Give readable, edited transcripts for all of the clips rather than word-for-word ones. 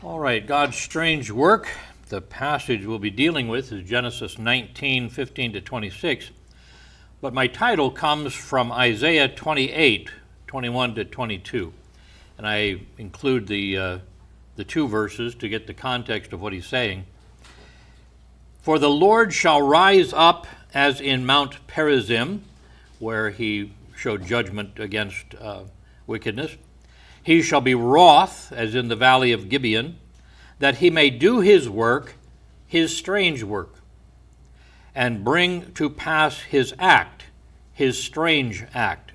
All right, God's strange work. The passage we'll be dealing with is Genesis 19:15 to 26. But my title comes from Isaiah 28:21 to 22. And I include the two verses to get the context of what he's saying. For the Lord shall rise up as in Mount Perazim, where he showed judgment against wickedness. He shall be wroth as in the valley of Gibeon, that he may do his work, his strange work, and bring to pass his act, his strange act.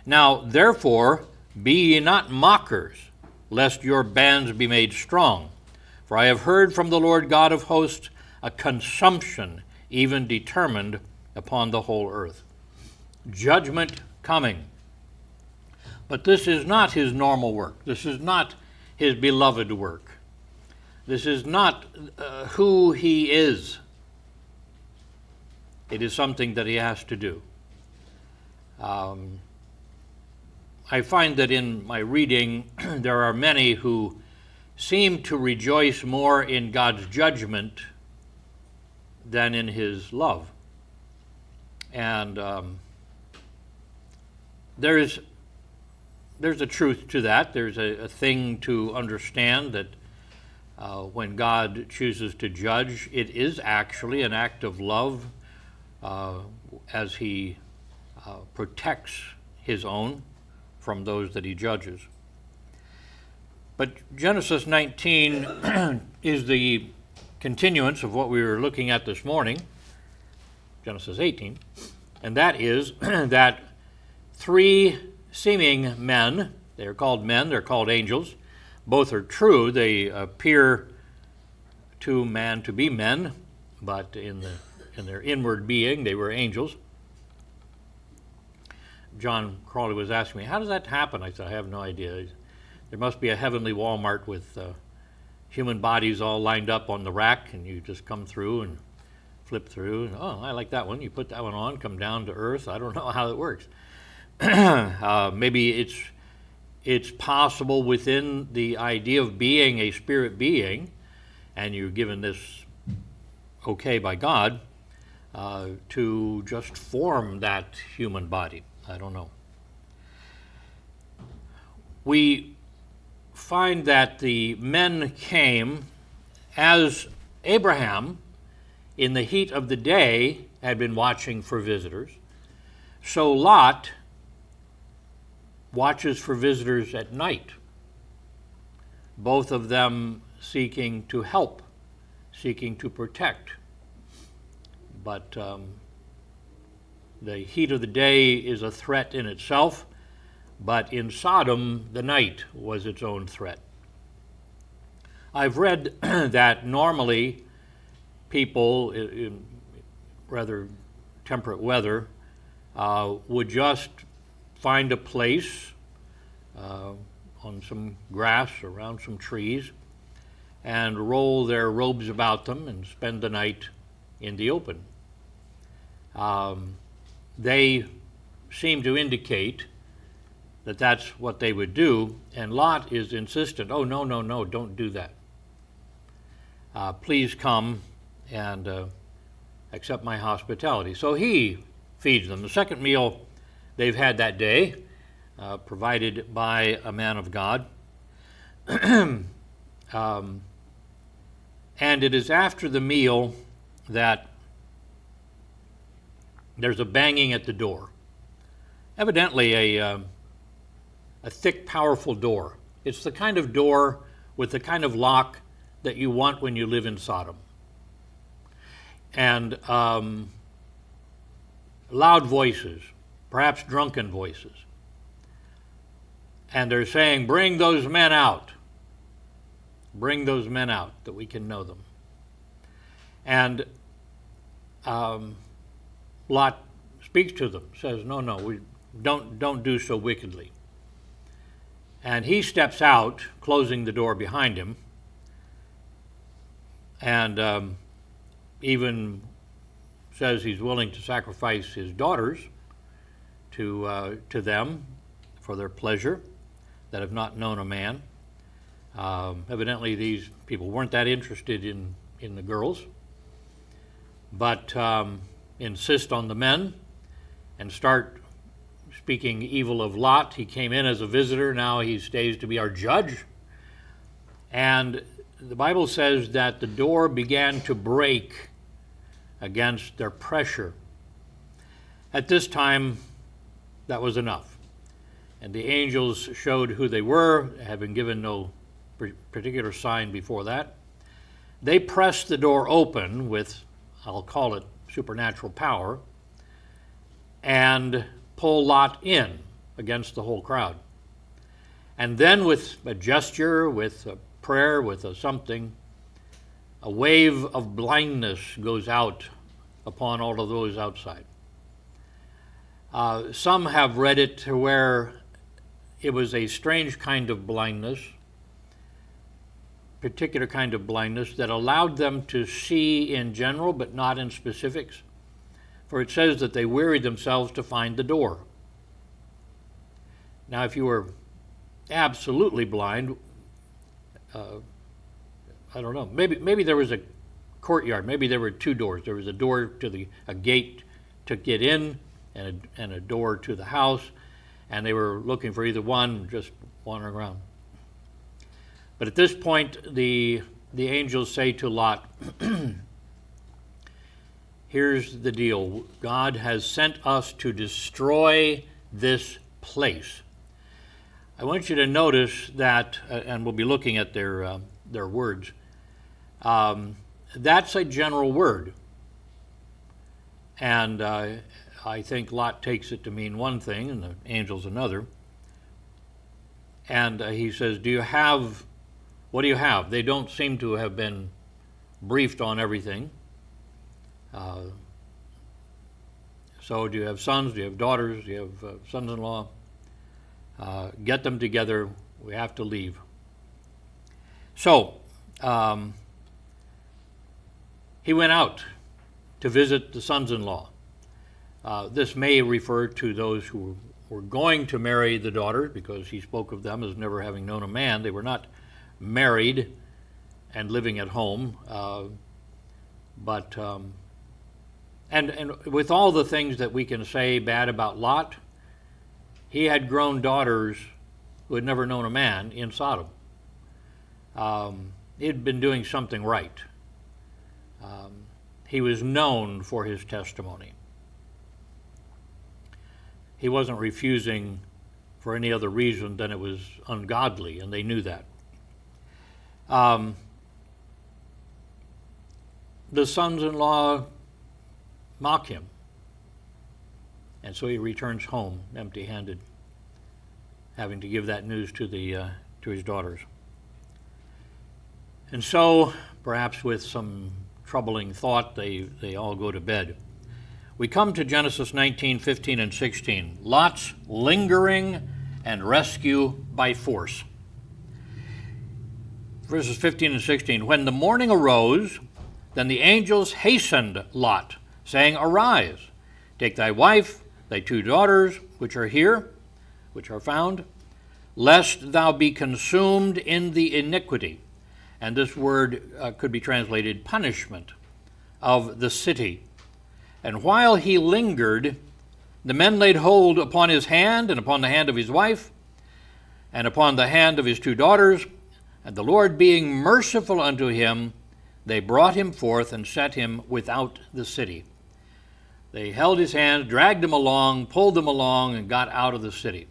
Now therefore be ye not mockers, lest your bands be made strong. For I have heard from the Lord God of hosts a consumption even determined upon the whole earth. Judgment coming. But this is not his normal work. This is not his beloved work. This is not who he is. It is something that he has to do. I find that in my reading there are many who seem to rejoice more in God's judgment than in his love. And there's a truth to that. There's a thing to understand that when God chooses to judge, it is actually an act of love as he protects his own from those that he judges. But Genesis 19 is the continuance of what we were looking at this morning, Genesis 18, and that is that three seeming men, they're called angels, both are true. They appear to man to be men, but in their inward being, they were angels. John Crawley was asking me, how does that happen? I said, I have no idea. There must be a heavenly Walmart with human bodies all lined up on the rack, and you just come through and flip through. And, oh, I like that one. You put that one on, come down to earth. I don't know how it works. Maybe it's possible within the idea of being a spirit being, and you're given this okay by God, to just form that human body. I don't know. We find that the men came as Abraham, in the heat of the day, had been watching for visitors. So Lot watches for visitors at night, both of them seeking to help, seeking to protect. But the heat of the day is a threat in itself, but in Sodom, the night was its own threat. I've read that normally people in rather temperate weather would just find a place on some grass around some trees and roll their robes about them and spend the night in the open. They seem to indicate that that's what they would do, and Lot is insistent, oh, no, don't do that. Please come and accept my hospitality. So he feeds them. The second meal they've had that day, provided by a man of God. And it is after the meal that there's a banging at the door. Evidently a thick, powerful door. It's the kind of door with the kind of lock that you want when you live in Sodom. And loud voices, perhaps drunken voices. And they're saying, bring those men out. Bring those men out that we can know them. And Lot speaks to them, says, no, we don't do so wickedly. And he steps out, closing the door behind him, and even says he's willing to sacrifice his daughters to them for their pleasure, that have not known a man. Evidently, these people weren't that interested in the girls, but insist on the men and start speaking evil of Lot. He came in as a visitor, now he stays to be our judge. And the Bible says that the door began to break against their pressure. At this time, that was enough. And the angels showed who they were, having given no particular sign before that. They pressed the door open with, I'll call it, supernatural power, and pull Lot in against the whole crowd. And then with a gesture, with a prayer, with a something, a wave of blindness goes out upon all of those outside. Some have read it to where it was a strange kind of blindness, particular kind of blindness that allowed them to see in general but not in specifics. For it says that they wearied themselves to find the door. Now, if you were absolutely blind, I don't know, maybe there was a courtyard, maybe there were two doors. There was a door to a gate to get in and a door to the house, and they were looking for either one, just wandering around. But at this point, the angels say to Lot, here's the deal. God has sent us to destroy this place. I want you to notice that, and we'll be looking at their words, that's a general word. And I think Lot takes it to mean one thing and the angels another. And he says, what do you have? They don't seem to have been briefed on everything. So do you have sons? Do you have daughters? Do you have sons-in-law? Get them together. We have to leave. So he went out to visit the sons-in-law. This may refer to those who were going to marry the daughters, because he spoke of them as never having known a man. They were not married and living at home, and with all the things that we can say bad about Lot, he had grown daughters who had never known a man in Sodom. He had been doing something right. He was known for his testimony. He wasn't refusing for any other reason than it was ungodly, and they knew that. The sons-in-law mock him, and so he returns home empty-handed, having to give that news to his daughters. And so, perhaps with some troubling thought, they all go to bed. We come to Genesis 19, 15, and 16. Lot's lingering and rescue by force. Verses 15 and 16. When the morning arose, then the angels hastened Lot, saying, Arise, take thy wife, thy two daughters, which are here, which are found, lest thou be consumed in the iniquity. And this word could be translated punishment of the city. And while he lingered, the men laid hold upon his hand, and upon the hand of his wife, and upon the hand of his two daughters, and the Lord being merciful unto him, they brought him forth and set him without the city. They held his hands, dragged him along, pulled them along, and got out of the city.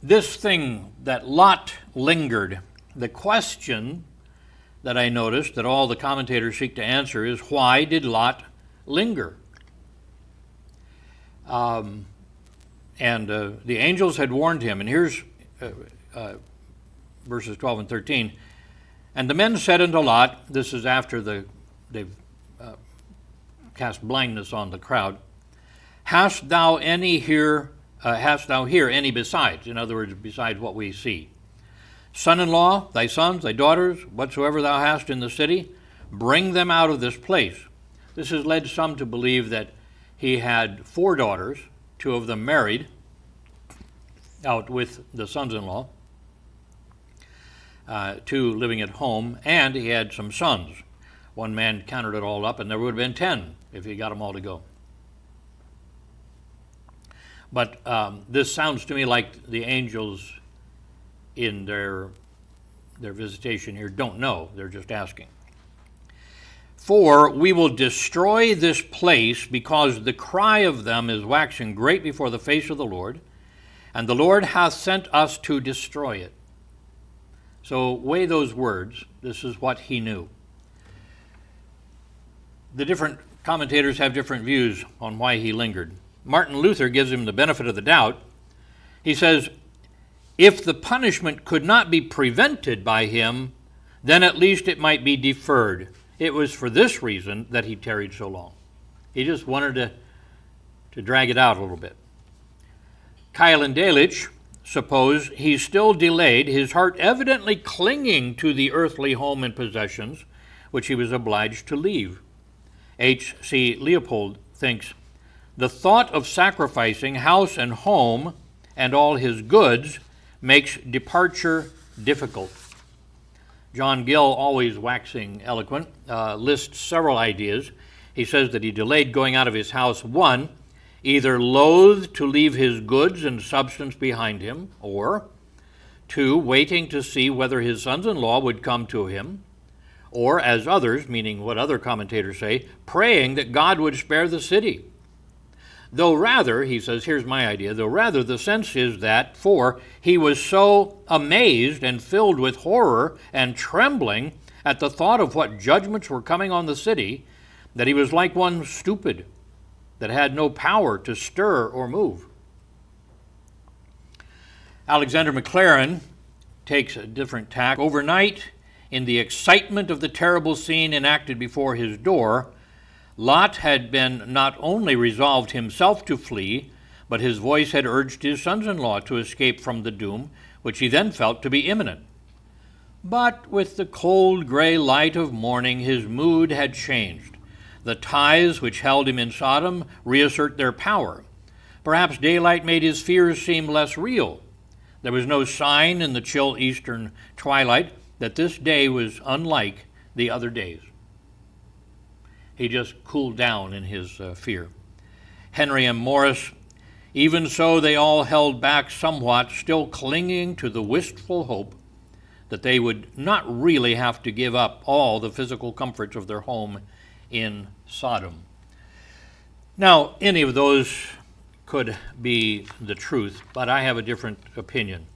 This thing that Lot lingered, the question that I noticed that all the commentators seek to answer is, why did Lot linger? And the angels had warned him, and here's verses 12 and 13. And the men said unto Lot, this is after they've cast blindness on the crowd, Hast thou here any besides? In other words, besides what we see. Son-in-law, thy sons, thy daughters, whatsoever thou hast in the city, bring them out of this place. This has led some to believe that he had 4 daughters, 2 of them married, out with the sons-in-law. two living at home, and he had some sons. One man counted it all up, and there would have been 10 if he got them all to go. But this sounds to me like the angels in their visitation here don't know. They're just asking. For we will destroy this place, because the cry of them is waxing great before the face of the Lord, and the Lord hath sent us to destroy it. So weigh those words. This is what he knew. The different commentators have different views on why he lingered. Martin Luther gives him the benefit of the doubt. He says, if the punishment could not be prevented by him, then at least it might be deferred. It was for this reason that he tarried so long. He just wanted to drag it out a little bit. Kyle and Delitzsch suppose he still delayed, his heart evidently clinging to the earthly home and possessions, which he was obliged to leave. H.C. Leopold thinks, the thought of sacrificing house and home and all his goods makes departure difficult. John Gill, always waxing eloquent, lists several ideas. He says that he delayed going out of his house, 1, either loath to leave his goods and substance behind him, or 2, waiting to see whether his sons-in-law would come to him, or, as others, meaning what other commentators say, praying that God would spare the city. Though rather, he says, here's my idea, though rather the sense is that, for he was so amazed and filled with horror and trembling at the thought of what judgments were coming on the city, that he was like one stupid, that had no power to stir or move. Alexander Maclaren takes a different tack. Overnight, in the excitement of the terrible scene enacted before his door, Lot had been not only resolved himself to flee, but his voice had urged his sons-in-law to escape from the doom, which he then felt to be imminent. But with the cold gray light of morning, his mood had changed. The ties which held him in Sodom reassert their power. Perhaps daylight made his fears seem less real. There was no sign in the chill eastern twilight that this day was unlike the other days. He just cooled down in his fear. Henry M. Morris, even so they all held back somewhat, still clinging to the wistful hope that they would not really have to give up all the physical comforts of their home in Sodom. Now, any of those could be the truth, but I have a different opinion.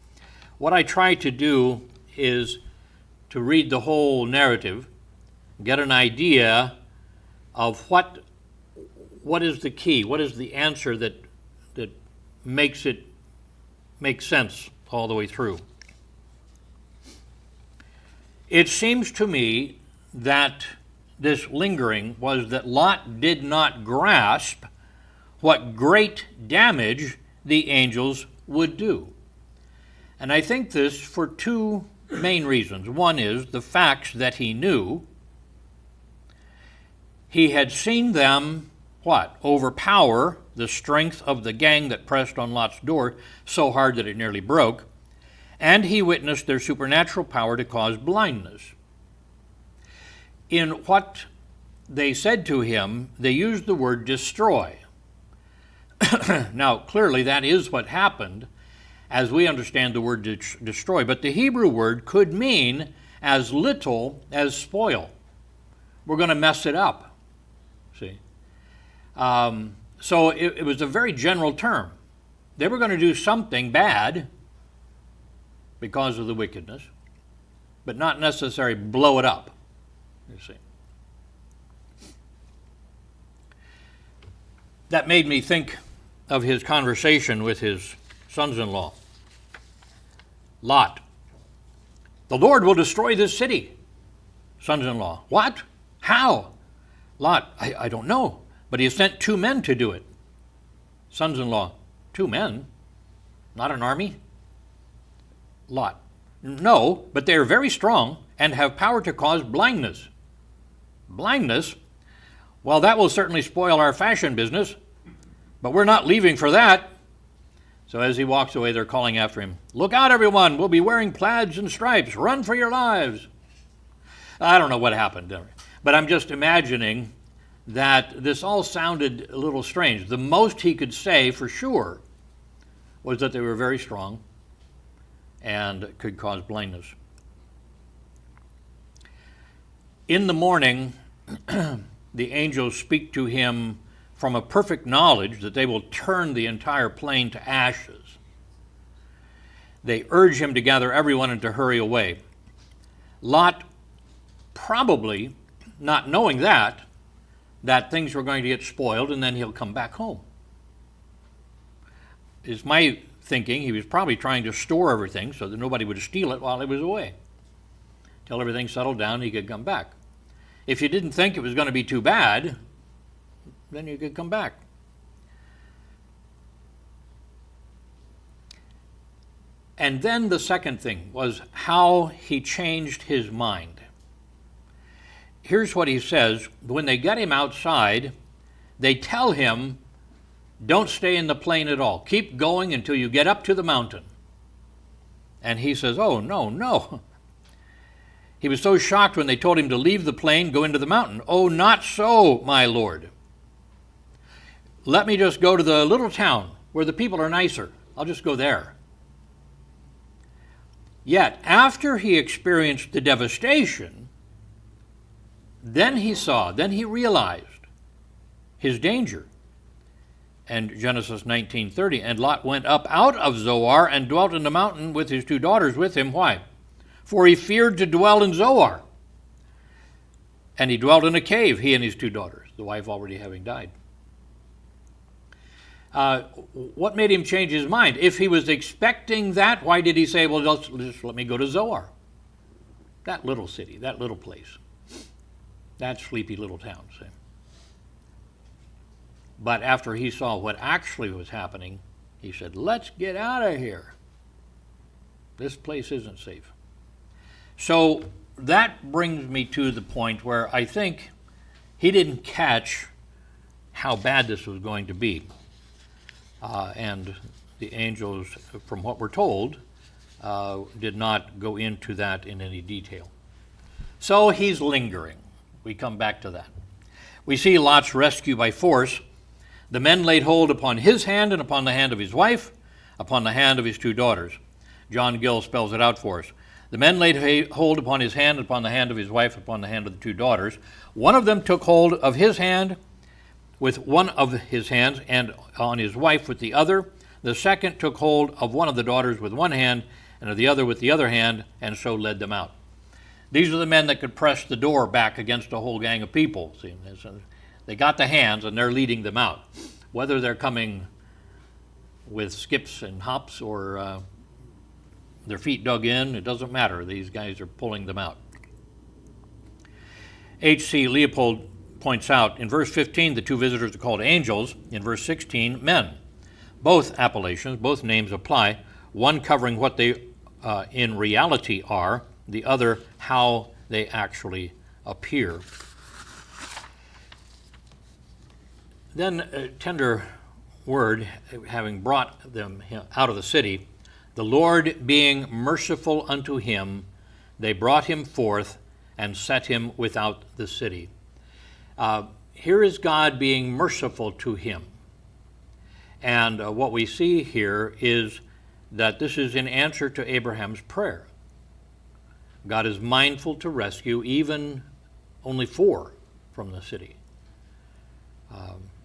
What I try to do is to read the whole narrative, get an idea of what is the key, what is the answer that makes it make sense all the way through. It seems to me that this lingering was that Lot did not grasp what great damage the angels would do. And I think this for two main reasons. One is the facts that he knew. He had seen them, overpower the strength of the gang that pressed on Lot's door so hard that it nearly broke, and he witnessed their supernatural power to cause blindness. In what they said to him, they used the word destroy. Now, clearly that is what happened as we understand the word destroy, but the Hebrew word could mean as little as spoil. We're going to mess it up. See? So it was a very general term. They were going to do something bad because of the wickedness, but not necessarily blow it up, you see. That made me think of his conversation with his sons-in-law. Lot, the Lord will destroy this city. Sons-in-law, what? How? Lot, I don't know, but he has sent 2 men to do it. Sons-in-law, 2 men? Not an army? Lot, no, but they are very strong and have power to cause blindness. Blindness? Well, that will certainly spoil our fashion business, but we're not leaving for that. So as he walks away, they're calling after him, "Look out, everyone! We'll be wearing plaids and stripes. Run for your lives." I don't know what happened, but I'm just imagining that this all sounded a little strange. The most he could say for sure was that they were very strong and could cause blindness. In the morning, the angels speak to him from a perfect knowledge that they will turn the entire plain to ashes. They urge him to gather everyone and to hurry away. Lot, probably not knowing that things were going to get spoiled and then he'll come back home. Is my thinking. He was probably trying to store everything so that nobody would steal it while he was away. Till everything settled down, he could come back. If you didn't think it was going to be too bad, then you could come back. And then the second thing was how he changed his mind. Here's what he says. When they get him outside, they tell him, don't stay in the plain at all. Keep going until you get up to the mountain. And he says, oh, no. He was so shocked when they told him to leave the plain, go into the mountain. Oh, not so, my Lord. Let me just go to the little town where the people are nicer. I'll just go there. Yet, after he experienced the devastation, then he realized his danger. And Genesis 19:30, and Lot went up out of Zoar and dwelt in the mountain with his 2 daughters with him. Why? For he feared to dwell in Zoar. And he dwelt in a cave, he and his 2 daughters, the wife already having died. What made him change his mind? If he was expecting that, why did he say, well, just let me go to Zoar? That little city, that little place, that sleepy little town, see? But after he saw what actually was happening, he said, let's get out of here. This place isn't safe. So that brings me to the point where I think he didn't catch how bad this was going to be. And the angels, from what we're told, did not go into that in any detail. So he's lingering. We come back to that. We see Lot's rescue by force. The men laid hold upon his hand and upon the hand of his wife, upon the hand of his 2 daughters. John Gill spells it out for us. The men laid hold upon his hand, upon the hand of his wife, upon the hand of the 2 daughters. One of them took hold of his hand with one of his hands, and on his wife with the other. The second took hold of one of the daughters with one hand, and of the other with the other hand, and so led them out. These are the men that could press the door back against a whole gang of people. See, they got the hands, and they're leading them out. Whether they're coming with skips and hops or their feet dug in, it doesn't matter. These guys are pulling them out. H.C. Leopold points out, in verse 15, the 2 visitors are called angels. In verse 16, men. Both appellations, both names apply, one covering what they in reality are, the other how they actually appear. Then a tender word, having brought them out of the city, the Lord being merciful unto him, they brought him forth and set him without the city. Here is God being merciful to him. And what we see here is that this is in answer to Abraham's prayer. God is mindful to rescue even only 4 from the city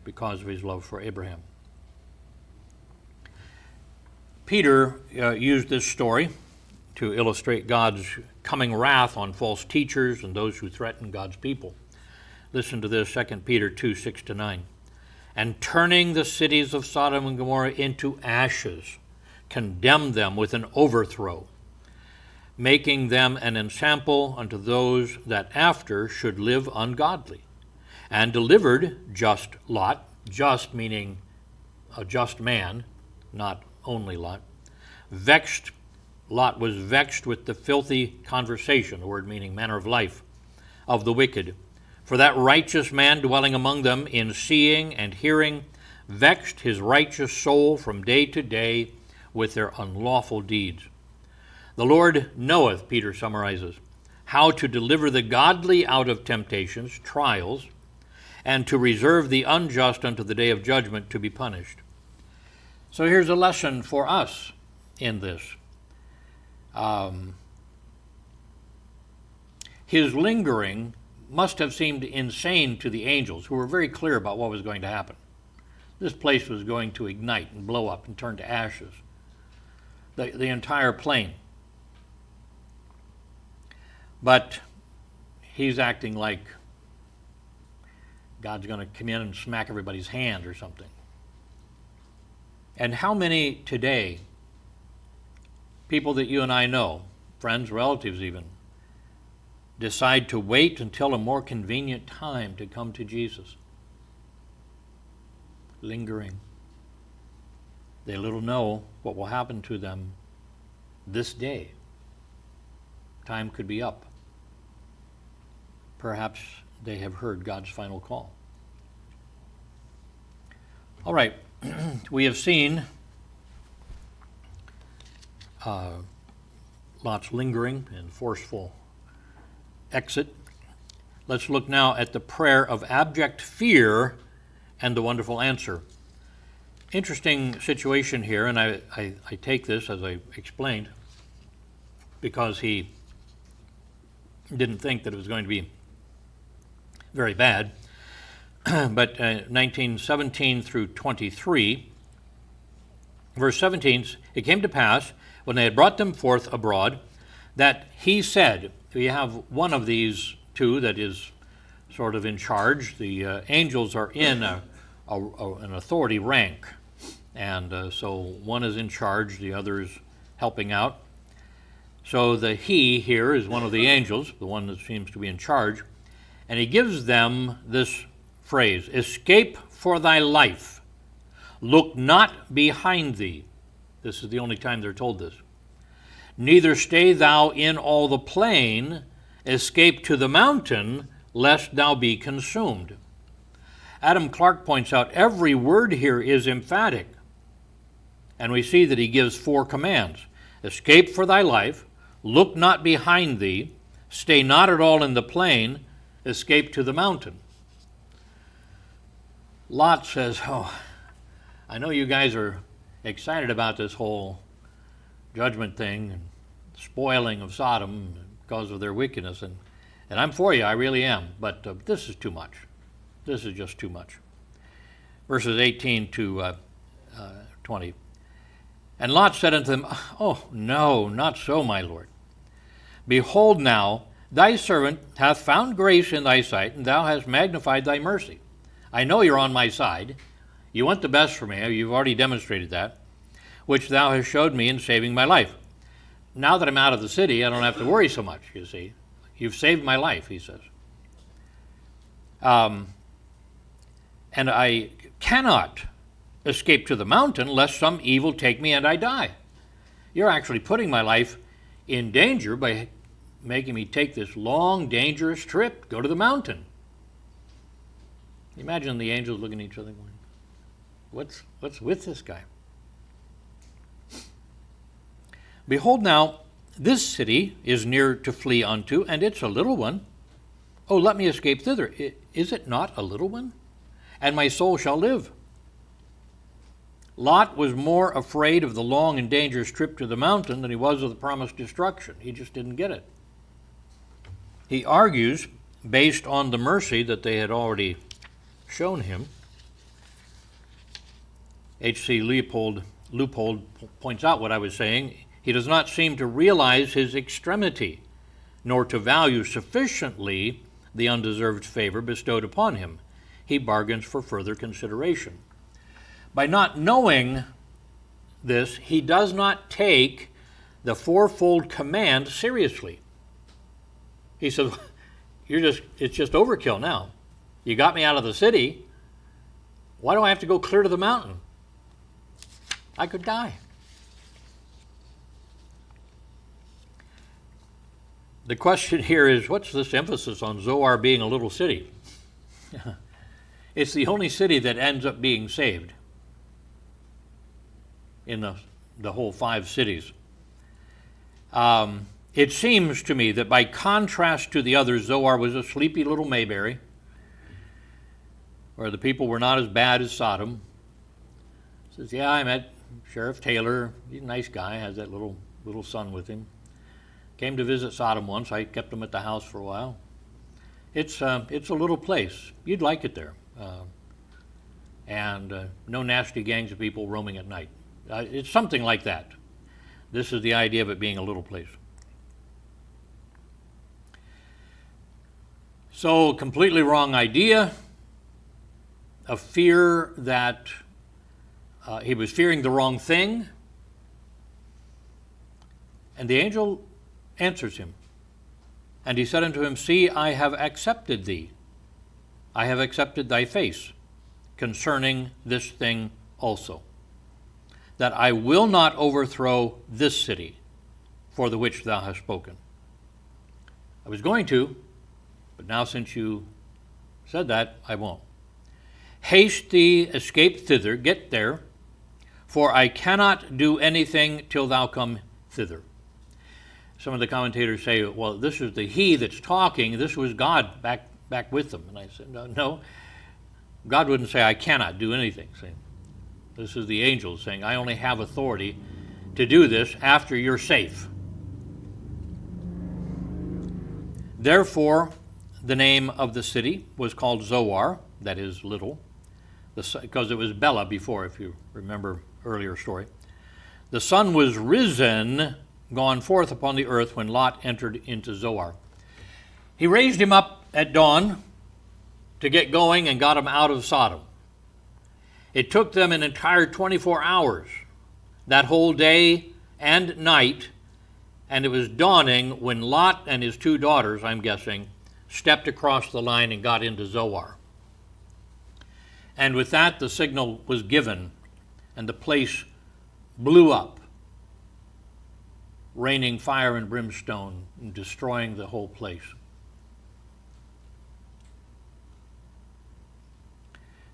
because of his love for Abraham. Peter used this story to illustrate God's coming wrath on false teachers and those who threaten God's people. Listen to this, 2 Peter 2, 6-9. And turning the cities of Sodom and Gomorrah into ashes, condemned them with an overthrow, making them an ensample unto those that after should live ungodly, and delivered just Lot, just meaning a just man, not only Lot. Lot was vexed with the filthy conversation, the word meaning manner of life, of the wicked. For that righteous man dwelling among them in seeing and hearing vexed his righteous soul from day to day with their unlawful deeds. The Lord knoweth, Peter summarizes, how to deliver the godly out of temptations, trials, and to reserve the unjust unto the day of judgment to be punished. So here's a lesson for us in this. His lingering must have seemed insane to the angels, who were very clear about what was going to happen. This place was going to ignite and blow up and turn to ashes. The entire plain. But he's acting like God's going to come in and smack everybody's hand or something. And how many today, people that you and I know, friends, relatives even, decide to wait until a more convenient time to come to Jesus? Lingering. They little know what will happen to them this day. Time could be up. Perhaps they have heard God's final call. All right, we have seen Lot's lingering and forceful exit. Let's look now at the prayer of abject fear and the wonderful answer. Interesting situation here, and I take this, as I explained, because he didn't think that it was going to be very bad. But 19:17 through 23, verse 17, it came to pass, when they had brought them forth abroad, that he said, we have one of these two that is sort of in charge. The angels are in an authority rank, and so one is in charge, the other is helping out. So the he here is one of the angels, the one that seems to be in charge, and he gives them this phrase, escape for thy life, look not behind thee. This is the only time they're told this. Neither stay thou in all the plain, escape to the mountain, lest thou be consumed. Adam Clark points out every word here is emphatic, and we see that he gives 4 commands. Escape for thy life, look not behind thee, stay not at all in the plain, escape to the mountain. Lot says, I know you guys are excited about this whole judgment thing and spoiling of Sodom because of their wickedness, and I'm for you, I really am, but this is too much. This is just too much. Verses 18 to 20. And Lot said unto them, Oh, no, not so, my Lord. Behold now, thy servant hath found grace in thy sight, and thou hast magnified thy mercy. I know you're on my side. You want the best for me. You've already demonstrated that, which thou hast showed me in saving my life. Now that I'm out of the city, I don't have to worry so much, you see. You've saved my life, he says. And I cannot escape to the mountain lest some evil take me and I die. You're actually putting my life in danger by making me take this long, dangerous trip, go to the mountain. Imagine the angels looking at each other going, what's with this guy? Behold now, this city is near to flee unto, and it's a little one. Oh, let me escape thither. Is it not a little one? And my soul shall live. Lot was more afraid of the long and dangerous trip to the mountain than he was of the promised destruction. He just didn't get it. He argues, based on the mercy that they had already shown him. H.C. Leupold points out what I was saying. He does not seem to realize his extremity, nor to value sufficiently the undeserved favor bestowed upon him. He bargains for further consideration. By not knowing this, he does not take the 4-fold command seriously. He says, it's just overkill now. You got me out of the city. Why do I have to go clear to the mountain? I could die. The question here is, what's this emphasis on Zoar being a little city? It's the only city that ends up being saved in the whole 5 cities. It seems to me that by contrast to the others, Zoar was a sleepy little Mayberry, where the people were not as bad as Sodom. Says, yeah, I met Sheriff Taylor. He's a nice guy, has that little son with him. Came to visit Sodom once. I kept him at the house for a while. It's a little place. You'd like it there. And no nasty gangs of people roaming at night. It's something like that. This is the idea of it being a little place. So, completely wrong idea. A fear that he was fearing the wrong thing. And the angel answers him. And he said unto him, See, I have accepted thee. I have accepted thy face concerning this thing also, that I will not overthrow this city for the which thou hast spoken. I was going to, but now since you said that, I won't. Haste thee, escape thither, get there, for I cannot do anything till thou come thither. Some of the commentators say, well, this is the he that's talking. This was God back with them. And I said, no. God wouldn't say, I cannot do anything. This is the angel saying, I only have authority to do this after you're safe. Therefore, the name of the city was called Zoar, that is little, because it was Bela before, if you remember earlier story. The sun was risen, gone forth upon the earth when Lot entered into Zoar. He raised him up at dawn to get going and got him out of Sodom. It took them an entire 24 hours, that whole day and night, and it was dawning when Lot and his 2 daughters, I'm guessing, stepped across the line and got into Zoar. And with that, the signal was given, and the place blew up, raining fire and brimstone and destroying the whole place.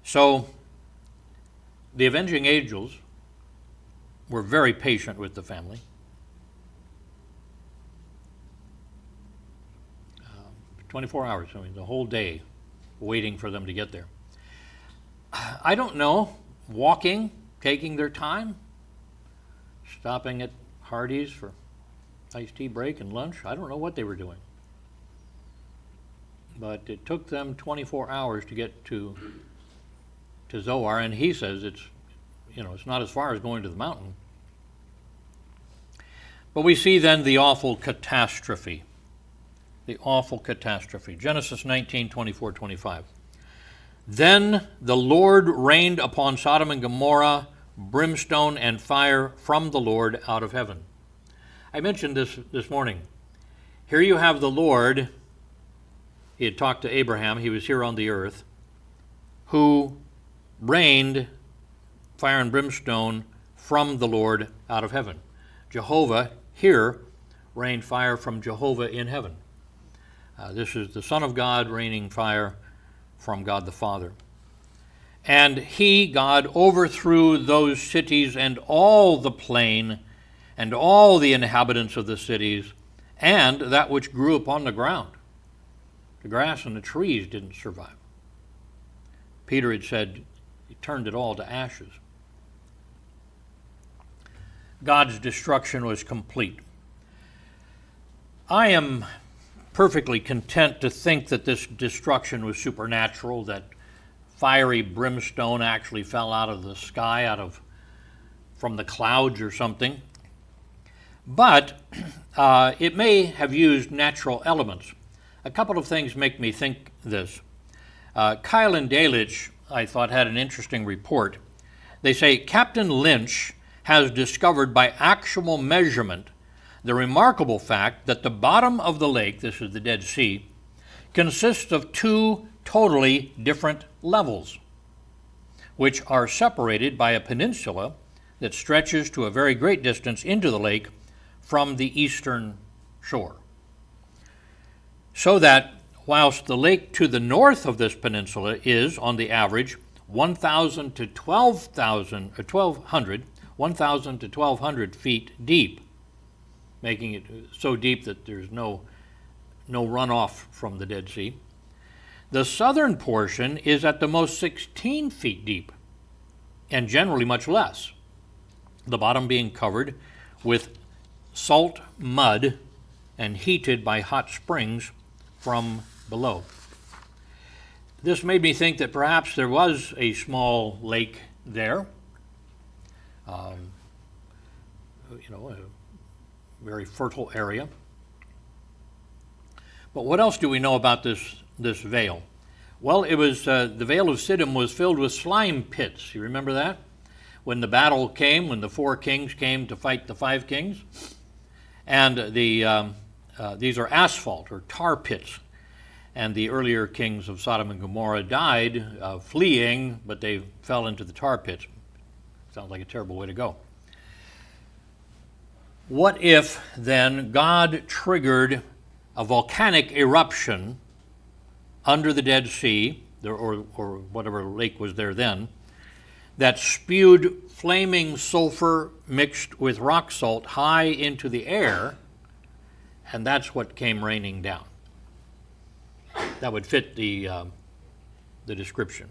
So, the avenging angels were very patient with the family. 24 hours, I mean, the whole day, waiting for them to get there. I don't know, walking, taking their time, stopping at Hardee's for iced tea break and lunch. I don't know what they were doing. But it took them 24 hours to get to Zoar, and he says it's not as far as going to the mountain. But we see then the awful catastrophe. The awful catastrophe. Genesis 19, 24, 25. Then the Lord rained upon Sodom and Gomorrah brimstone and fire from the Lord out of heaven. I mentioned this morning. Here you have the Lord. He had talked to Abraham. He was here on the earth, who rained fire and brimstone from the Lord out of heaven. Jehovah here rained fire from Jehovah in heaven. This is the Son of God raining fire from God the Father. And he, God, overthrew those cities and all the plain and all the inhabitants of the cities and that which grew upon the ground. The grass and the trees didn't survive. Peter had said he turned it all to ashes. God's destruction was complete. I am perfectly content to think that this destruction was supernatural, that fiery brimstone actually fell out of the sky, from the clouds or something. But it may have used natural elements. A couple of things make me think this. Kyle and Dalich, I thought, had an interesting report. They say Captain Lynch has discovered by actual measurement the remarkable fact that the bottom of the lake, this is the Dead Sea, consists of 2 totally different levels, which are separated by a peninsula that stretches to a very great distance into the lake from the eastern shore. So that whilst the lake to the north of this peninsula is, on the average, 1,000 to 12,000, or 1,200, 1,000 to 1,200 feet deep, making it so deep that there's no runoff from the Dead Sea. The southern portion is at the most 16 feet deep, and generally much less, the bottom being covered with salt mud and heated by hot springs from below. This made me think that perhaps there was a small lake there, a very fertile area. But what else do we know about this vale? Well, it was the Vale of Siddim was filled with slime pits. You remember that? When the battle came, when the 4 kings came to fight the 5 kings, and these are asphalt or tar pits. And the earlier kings of Sodom and Gomorrah died fleeing, but they fell into the tar pits. Sounds like a terrible way to go. What if then God triggered a volcanic eruption under the Dead Sea, or whatever lake was there then, that spewed flaming sulfur mixed with rock salt high into the air, and that's what came raining down? That would fit the description.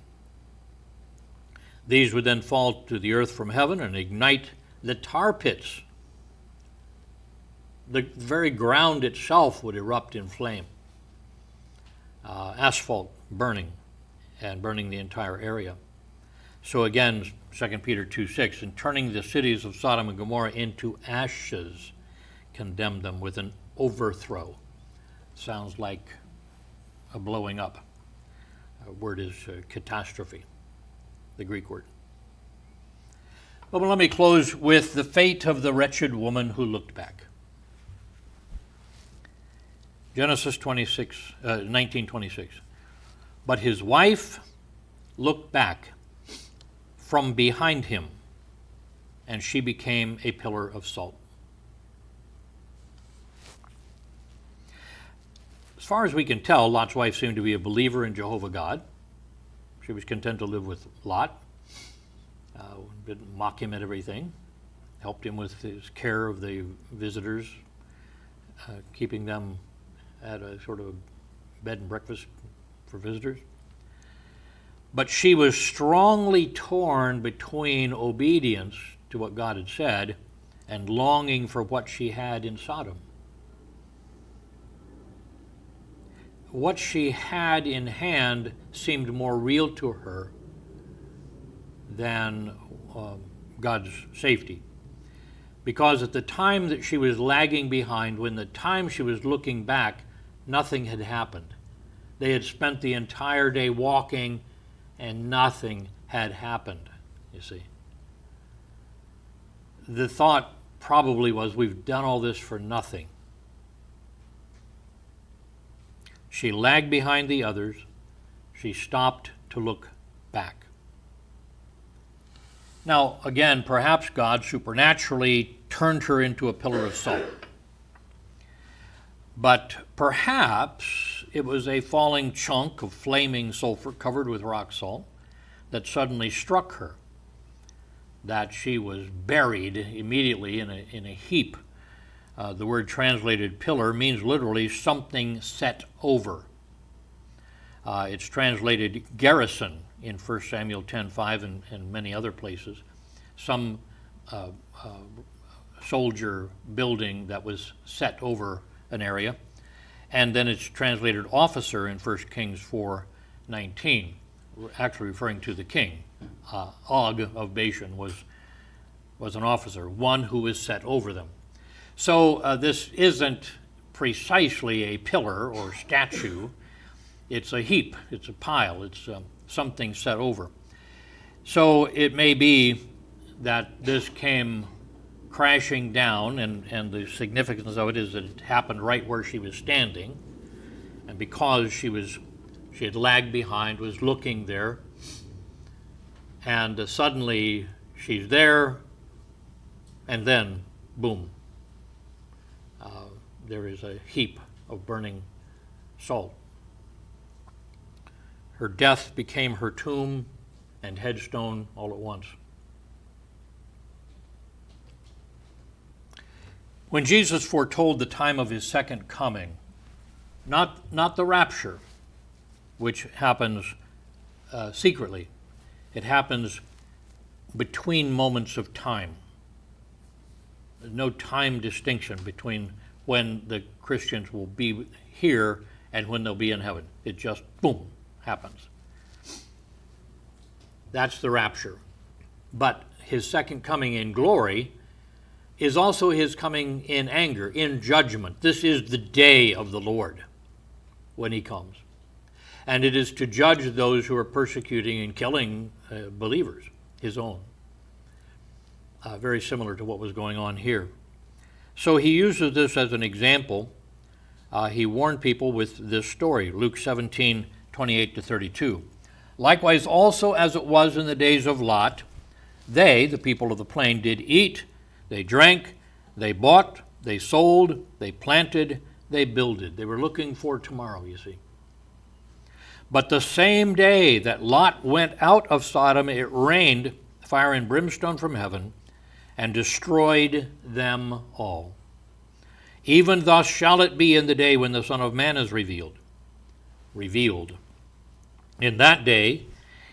These would then fall to the earth from heaven and ignite the tar pits. The very ground itself would erupt in flame. Asphalt burning, and burning the entire area. So again, 2 Peter 2:6, and turning the cities of Sodom and Gomorrah into ashes, condemned them with an overthrow. Sounds like a blowing up. The word is catastrophe, the Greek word. But let me close with the fate of the wretched woman who looked back. Genesis 19:26. But his wife looked back from behind him, and she became a pillar of salt. As far as we can tell, Lot's wife seemed to be a believer in Jehovah God. She was content to live with Lot, didn't mock him at everything, helped him with his care of the visitors, keeping them at a sort of a bed and breakfast for visitors. But she was strongly torn between obedience to what God had said and longing for what she had in Sodom. What she had in hand seemed more real to her than God's safety. Because at the time that she was lagging behind, when the time she was looking back, nothing had happened. They had spent the entire day walking and nothing had happened, you see. The thought probably was, we've done all this for nothing. She lagged behind the others. She stopped to look back. Now, again, perhaps God supernaturally turned her into a pillar of salt. But perhaps it was a falling chunk of flaming sulfur covered with rock salt that suddenly struck her, that she was buried immediately in a heap. The word translated pillar means literally something set over. It's translated garrison in 1 Samuel 10:5 and many other places. Some soldier building that was set over an area. And then it's translated officer in 1 Kings 4:19, actually referring to the king. Og of Bashan was an officer, one who was set over them. So this isn't precisely a pillar or statue. It's a heap, it's a pile, it's something set over. So it may be that this came crashing down, and the significance of it is that it happened right where she was standing, and because she had lagged behind, was looking there, and suddenly she's there, and then boom, there is a heap of burning salt Her death became her tomb and headstone all at once. When Jesus foretold the time of his second coming, not the rapture, which happens secretly, it happens between moments of time. There's no time distinction between when the Christians will be here and when they'll be in heaven. It just, boom, happens. That's the rapture. But his second coming in glory is also his coming in anger, in judgment. This is the day of the Lord when he comes. And it is to judge those who are persecuting and killing believers, his own. Very similar to what was going on here. So he uses this as an example. He warned people with this story, Luke 17:28-32. Likewise also as it was in the days of Lot, they, the people of the plain, did eat, they drank, they bought, they sold, they planted, they builded. They were looking for tomorrow, you see. But the same day that Lot went out of Sodom, it rained fire and brimstone from heaven and destroyed them all. Even thus shall it be in the day when the Son of Man is revealed. In that day,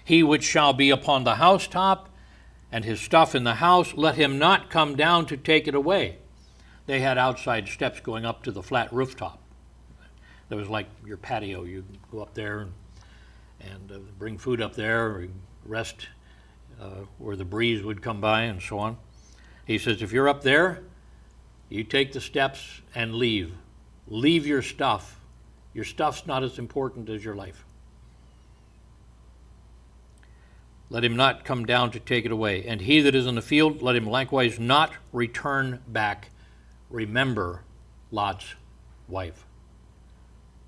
he which shall be upon the housetop and his stuff in the house, let him not come down to take it away. They had outside steps going up to the flat rooftop. There was like your patio. You go up there and bring food up there, or rest where the breeze would come by and so on. He says, if you're up there, you take the steps and leave. Leave your stuff. Your stuff's not as important as your life. Let him not come down to take it away. And he that is in the field, let him likewise not return back. Remember Lot's wife.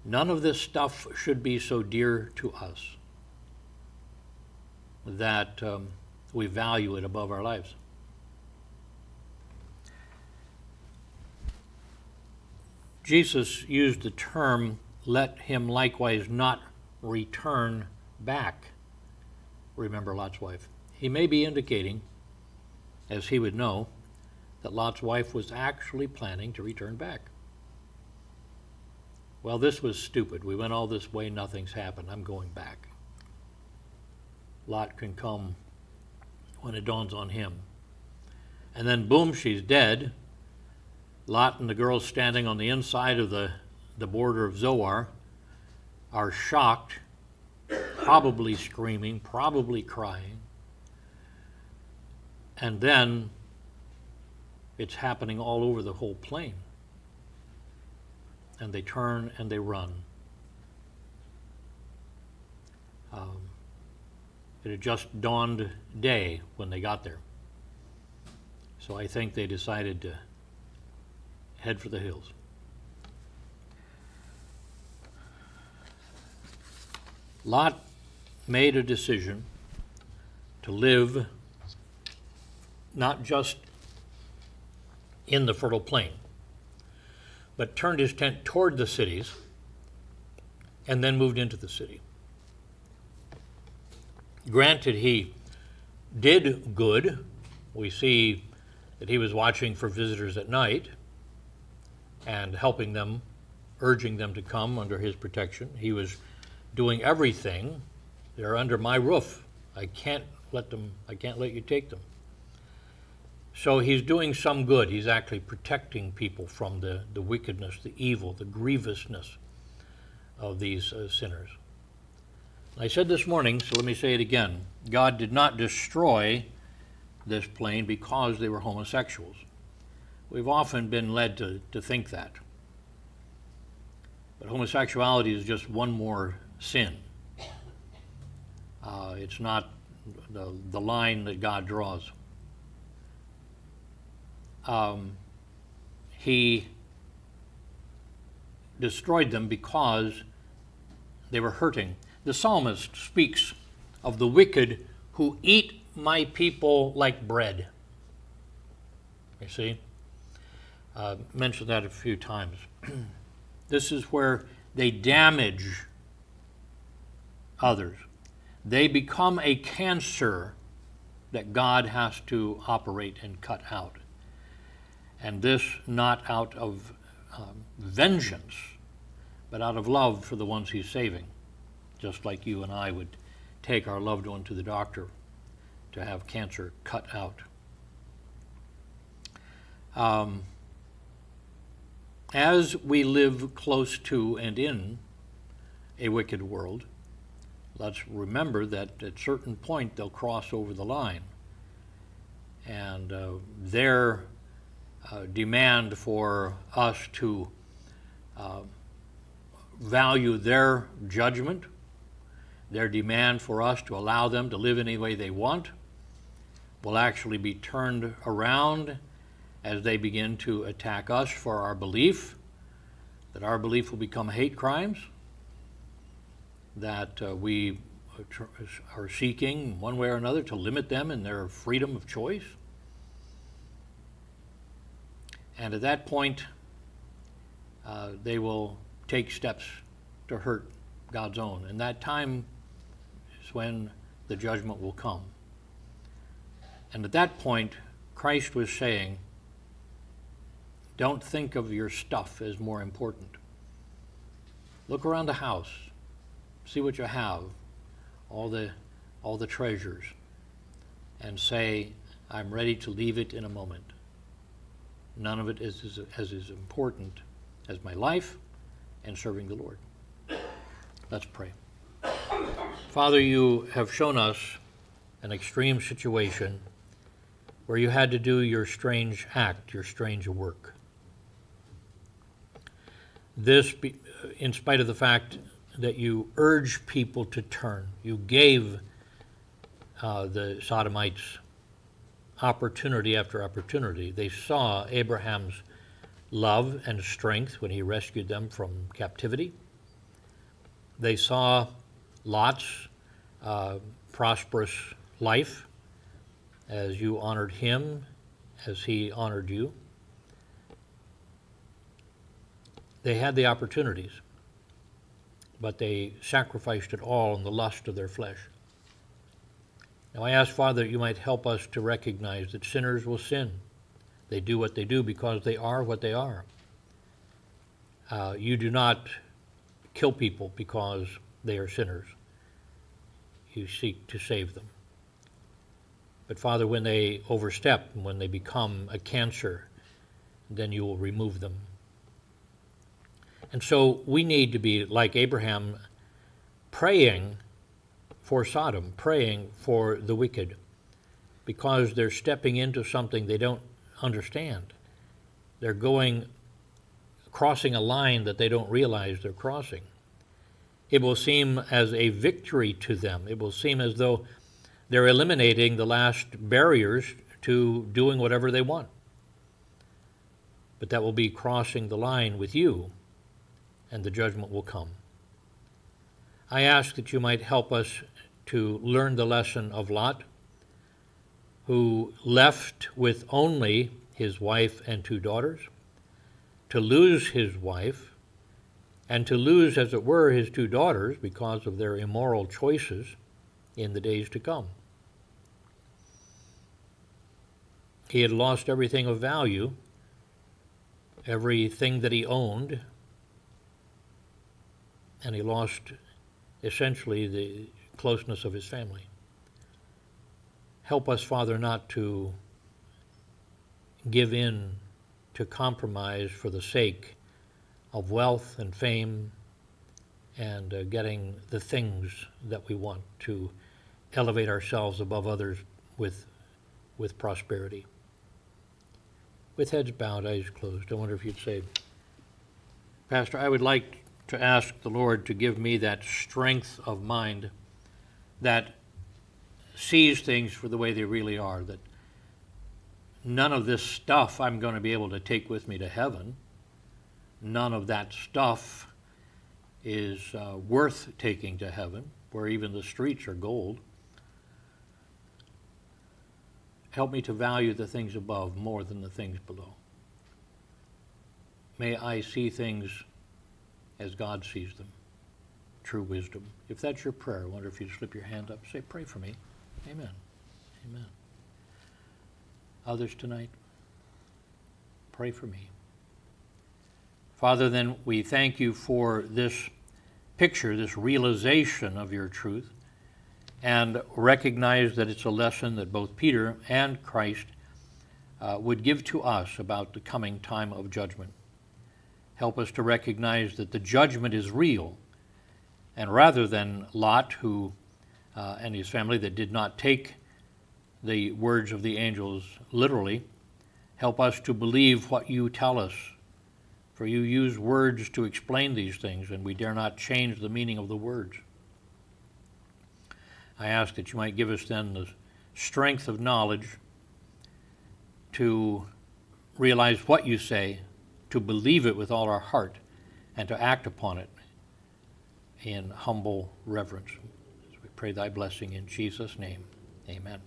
None of this stuff should be so dear to us that we value it above our lives. Jesus used the term, let him likewise not return back. Remember Lot's wife. He may be indicating, as he would know, that Lot's wife was actually planning to return back. Well, this was stupid. We went all this way, nothing's happened. I'm going back. Lot can come when it dawns on him. And then, boom, she's dead. Lot and the girls standing on the inside of the border of Zoar are shocked, probably screaming, probably crying. And then it's happening all over the whole plain. And they turn and they run. It had just dawned day when they got there. So I think they decided to head for the hills. Lot made a decision to live not just in the fertile plain, but turned his tent toward the cities and then moved into the city. Granted, he did good. We see that he was watching for visitors at night and helping them, urging them to come under his protection. He was doing everything. They're under my roof. I can't let you take them. So he's doing some good. He's actually protecting people from the wickedness, the evil, the grievousness of these sinners. I said this morning, so let me say it again. God did not destroy this plain because they were homosexuals. We've often been led to think that. But homosexuality is just one more sin. It's not the line that God draws. He destroyed them because they were hurting. The psalmist speaks of the wicked who eat my people like bread. You see? Mentioned that a few times. This is where they damage others. They become a cancer that God has to operate and cut out. And this not out of vengeance, but out of love for the ones he's saving. Just like you and I would take our loved one to the doctor to have cancer cut out. As we live close to and in a wicked world, let's remember that at a certain point they'll cross over the line. And their demand for us to value their judgment, their demand for us to allow them to live any way they want, will actually be turned around as they begin to attack us for our belief, that our belief will become hate crimes, that we are seeking one way or another to limit them in their freedom of choice. And at that point, they will take steps to hurt God's own. And that time is when the judgment will come. And at that point, Christ was saying, don't think of your stuff as more important. Look around the house. See what you have, all the treasures, and say, I'm ready to leave it in a moment. None of it is as important as my life and serving the Lord. Let's pray. Father, you have shown us an extreme situation where you had to do your strange act, your strange work. This, in spite of the fact that you urge people to turn. You gave the Sodomites opportunity after opportunity. They saw Abraham's love and strength when he rescued them from captivity. They saw Lot's prosperous life as you honored him, as he honored you. They had the opportunities, but they sacrificed it all in the lust of their flesh. Now I ask, Father, that you might help us to recognize that sinners will sin. They do what they do because they are what they are. You do not kill people because they are sinners. You seek to save them. But Father, when they overstep, when they become a cancer, then you will remove them. And so we need to be like Abraham, praying for Sodom, praying for the wicked, because they're stepping into something they don't understand. They're crossing a line that they don't realize they're crossing. It will seem as a victory to them. It will seem as though they're eliminating the last barriers to doing whatever they want. But that will be crossing the line with you, and the judgment will come. I ask that you might help us to learn the lesson of Lot, who left with only his wife and 2 daughters, to lose his wife, and to lose, as it were, his 2 daughters because of their immoral choices in the days to come. He had lost everything of value, everything that he owned, and he lost essentially the closeness of his family. Help us, Father, not to give in to compromise for the sake of wealth and fame and getting the things that we want, to elevate ourselves above others with prosperity. With heads bowed, eyes closed, I wonder if you'd say, Pastor, I would like to ask the Lord to give me that strength of mind that sees things for the way they really are, that none of this stuff I'm going to be able to take with me to heaven. None of that stuff is worth taking to heaven, where even the streets are gold. Help me to value the things above more than the things below. May I see things as God sees them. true wisdom. If that's your prayer, I wonder if you'd slip your hand up and say, pray for me. Amen. Amen. Others tonight? Pray for me. Father, then we thank you for this picture, this realization of your truth, and recognize that it's a lesson that both Peter and Christ would give to us about the coming time of judgment. Help us to recognize that the judgment is real, and rather than Lot, who and his family that did not take the words of the angels literally, help us to believe what you tell us. For you use words to explain these things, and we dare not change the meaning of the words. I ask that you might give us then the strength of knowledge to realize what you say, to believe it with all our heart, and to act upon it in humble reverence. As we pray thy blessing in Jesus' name, amen.